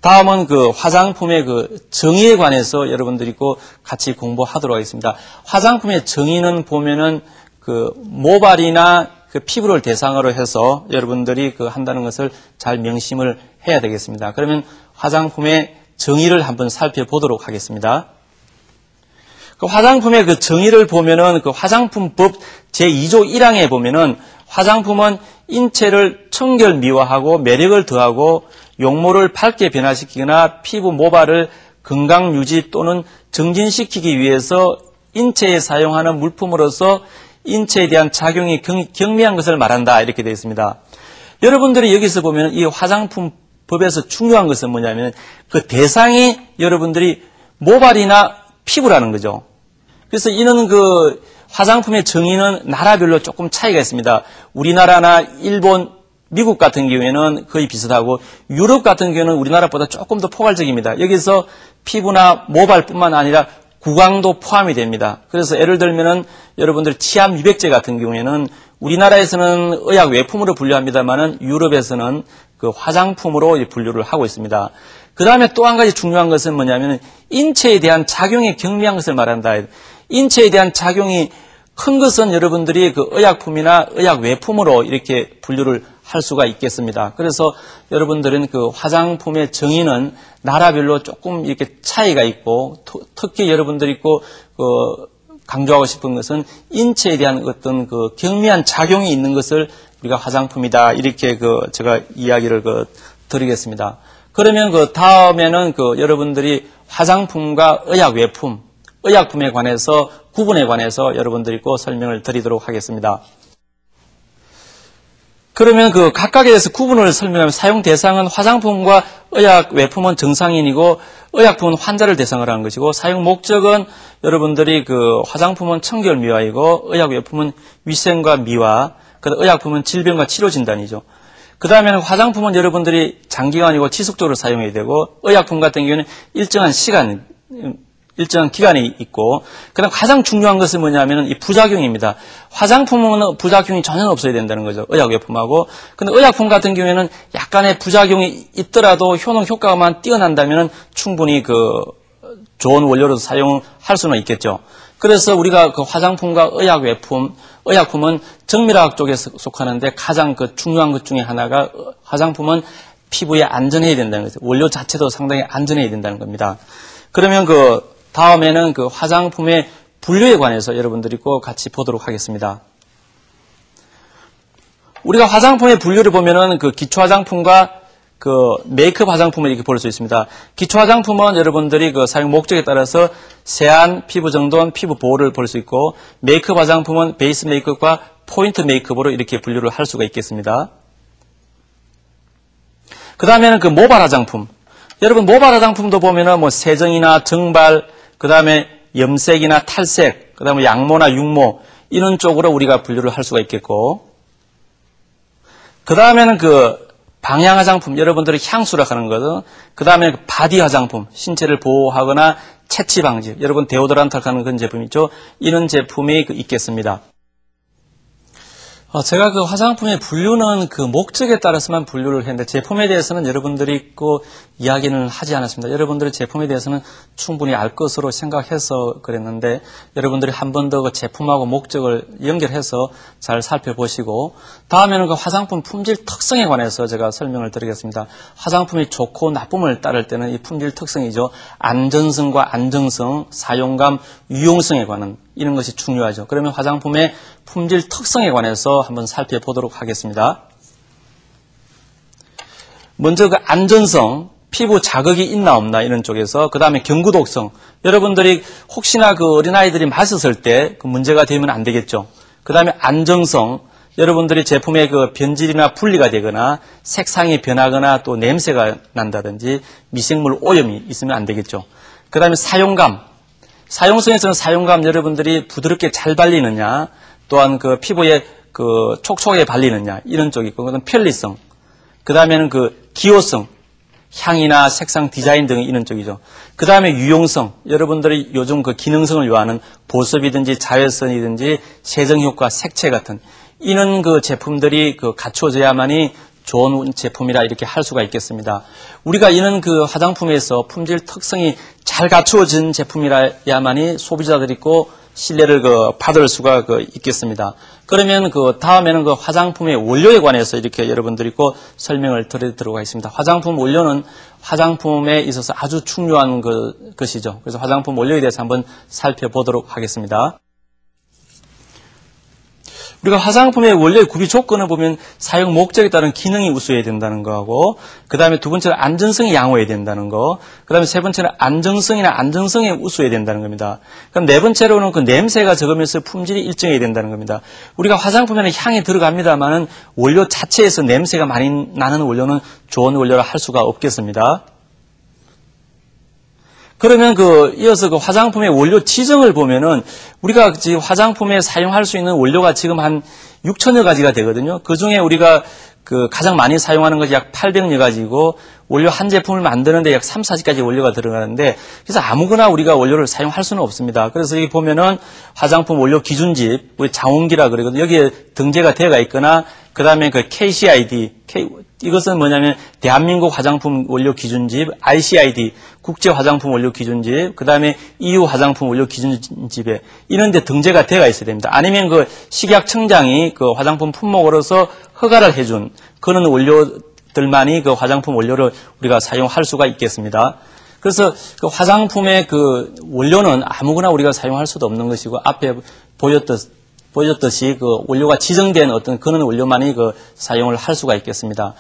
다음은 그 화장품의 그 정의에 관해서 여러분들이 꼭 같이 공부하도록 하겠습니다. 화장품의 정의는 보면은 그 모발이나 그 피부를 대상으로 해서 여러분들이 그 한다는 것을 잘 명심을 해야 되겠습니다. 그러면 화장품의 정의를 한번 살펴보도록 하겠습니다. 그 화장품의 그 정의를 보면은 그 화장품법 제2조 1항에 보면은 화장품은 인체를 청결미화하고 매력을 더하고 용모를 밝게 변화시키거나 피부 모발을 건강 유지 또는 정진시키기 위해서 인체에 사용하는 물품으로서 인체에 대한 작용이 경미한 것을 말한다. 이렇게 되어 있습니다. 여러분들이 여기서 보면 이 화장품법에서 중요한 것은 뭐냐면 그 대상이 여러분들이 모발이나 피부라는 거죠. 그래서 이는 그 화장품의 정의는 나라별로 조금 차이가 있습니다. 우리나라나 일본, 미국 같은 경우에는 거의 비슷하고 유럽 같은 경우에는 우리나라보다 조금 더 포괄적입니다. 여기서 피부나 모발뿐만 아니라 구강도 포함이 됩니다. 그래서 예를 들면은 여러분들 치아 미백제 같은 경우에는 우리나라에서는 의약 외품으로 분류합니다만은 유럽에서는 그 화장품으로 분류를 하고 있습니다. 그 다음에 또 한 가지 중요한 것은 뭐냐면 인체에 대한 작용이 경미한 것을 말한다. 인체에 대한 작용이 큰 것은 여러분들이 그 의약품이나 의약 외품으로 이렇게 분류를 할 수가 있겠습니다. 그래서 여러분들은 그 화장품의 정의는 나라별로 조금 이렇게 차이가 있고 특히 여러분들이 강조하고 싶은 것은 인체에 대한 어떤 그 경미한 작용이 있는 것을 우리가 화장품이다. 이렇게 제가 이야기를 드리겠습니다. 그러면 그 다음에는 여러분들이 화장품과 의약 외품, 의약품에 관해서 구분에 관해서 여러분들이 설명을 드리도록 하겠습니다. 그러면 그 각각에 대해서 구분을 설명하면 사용 대상은 화장품과 의약 외품은 정상인이고 의약품은 환자를 대상으로 하는 것이고 사용 목적은 여러분들이 그 화장품은 청결 미화이고 의약 외품은 위생과 미화, 그다음 의약품은 질병과 치료 진단이죠. 그 다음에는 화장품은 여러분들이 장기간이고 지속적으로 사용해야 되고 의약품 같은 경우에는 일정한 기간이 있고 그다음 가장 중요한 것은 뭐냐면 이 부작용입니다. 화장품은 부작용이 전혀 없어야 된다는 거죠. 의약외품하고. 근데 의약품 같은 경우에는 약간의 부작용이 있더라도 효능 효과만 뛰어난다면 충분히 좋은 원료로도 사용할 수는 있겠죠. 그래서 우리가 그 화장품과 의약품은 정밀화학 쪽에 속하는데 가장 중요한 것 중에 하나가 화장품은 피부에 안전해야 된다는 거죠. 원료 자체도 상당히 안전해야 된다는 겁니다. 그러면 다음에는 화장품의 분류에 관해서 여러분들이 꼭 같이 보도록 하겠습니다. 우리가 화장품의 분류를 보면은 기초 화장품과 메이크업 화장품을 이렇게 볼 수 있습니다. 기초 화장품은 여러분들이 사용 목적에 따라서 세안, 피부 정돈, 피부 보호를 볼 수 있고 메이크업 화장품은 베이스 메이크업과 포인트 메이크업으로 이렇게 분류를 할 수가 있겠습니다. 그 다음에는 모발 화장품. 여러분 모발 화장품도 보면은 세정이나 정발, 그 다음에 염색이나 탈색, 그 다음에 양모나 육모 이런 쪽으로 우리가 분류를 할 수가 있겠고 그 다음에는 방향 화장품, 여러분들이 향수라 하는 거죠. 그 다음에 바디 화장품, 신체를 보호하거나 채취 방지, 여러분 데오도란트 하는 그런 제품 있죠. 이런 제품이 있겠습니다. 제가 화장품의 분류는 목적에 따라서만 분류를 했는데 제품에 대해서는 여러분들이 이야기는 하지 않았습니다. 여러분들의 제품에 대해서는 충분히 알 것으로 생각해서 그랬는데 여러분들이 한 번 더 제품하고 목적을 연결해서 잘 살펴보시고 다음에는 화장품 품질 특성에 관해서 제가 설명을 드리겠습니다. 화장품이 좋고 나쁨을 따를 때는 이 품질 특성이죠. 안전성과 안정성, 사용감, 유용성에 관한 이런 것이 중요하죠. 그러면 화장품의 품질 특성에 관해서 한번 살펴보도록 하겠습니다. 먼저 안전성, 피부 자극이 있나 없나 이런 쪽에서 그 다음에 경구독성. 여러분들이 혹시나 어린아이들이 마셨을 때 문제가 되면 안 되겠죠. 그 다음에 안정성. 여러분들이 제품의 변질이나 분리가 되거나 색상이 변하거나 또 냄새가 난다든지 미생물 오염이 있으면 안 되겠죠. 그 다음에 사용감. 사용성에서는 사용감 여러분들이 부드럽게 잘 발리느냐 또한 피부에 촉촉하게 발리느냐 이런 쪽이 있고 그다음 편리성 그 다음에는 기호성 향이나 색상 디자인 등 이런 쪽이죠. 그 다음에 유용성 여러분들이 요즘 기능성을 요하는 보습이든지 자외선이든지 세정 효과 색채 같은 이런 제품들이 갖추어져야만이 좋은 제품이라 이렇게 할 수가 있겠습니다. 우리가 이런 그 화장품에서 품질 특성이 잘 갖추어진 제품이라야만이 소비자들이 있고 신뢰를 받을 수가 있겠습니다. 그러면 다음에는 화장품의 원료에 관해서 이렇게 여러분들이 설명을 드리도록 하겠습니다. 화장품 원료는 화장품에 있어서 아주 중요한 것이죠. 그래서 화장품 원료에 대해서 한번 살펴보도록 하겠습니다. 우리가 화장품의 원료의 구비 조건을 보면 사용 목적에 따른 기능이 우수해야 된다는 거하고, 그 다음에 두 번째는 안전성이 양호해야 된다는 거, 그 다음에 세 번째는 안정성이나 안정성이 우수해야 된다는 겁니다. 그럼 네 번째로는 그 냄새가 적으면서 품질이 일정해야 된다는 겁니다. 우리가 화장품에는 향이 들어갑니다만은 원료 자체에서 냄새가 많이 나는 원료는 좋은 원료라 할 수가 없겠습니다. 그러면 이어서 화장품의 원료 지정을 보면은 우리가 지금 화장품에 사용할 수 있는 원료가 지금 한 6천여 가지가 되거든요. 그 중에 우리가 가장 많이 사용하는 것이 약 800여 가지고 원료 한 제품을 만드는데 약 3, 40가지 원료가 들어가는데 그래서 아무거나 우리가 원료를 사용할 수는 없습니다. 그래서 여기 보면은 화장품 원료 기준집, 우리 장원기라 그러거든요. 여기에 등재가 되어 있거나 그 다음에 KCID, 이것은 뭐냐면 대한민국 화장품 원료 기준집, ICID, 국제 화장품 원료 기준집, 그 다음에 EU 화장품 원료 기준집에 이런 데 등재가 되어 있어야 됩니다. 아니면 식약청장이 화장품 품목으로서 허가를 해준 그런 원료들만이 화장품 원료를 우리가 사용할 수가 있겠습니다. 그래서 화장품의 원료는 아무거나 우리가 사용할 수도 없는 것이고 앞에 보였듯이 원료가 지정된 어떤 그런 원료만이 사용을 할 수가 있겠습니다.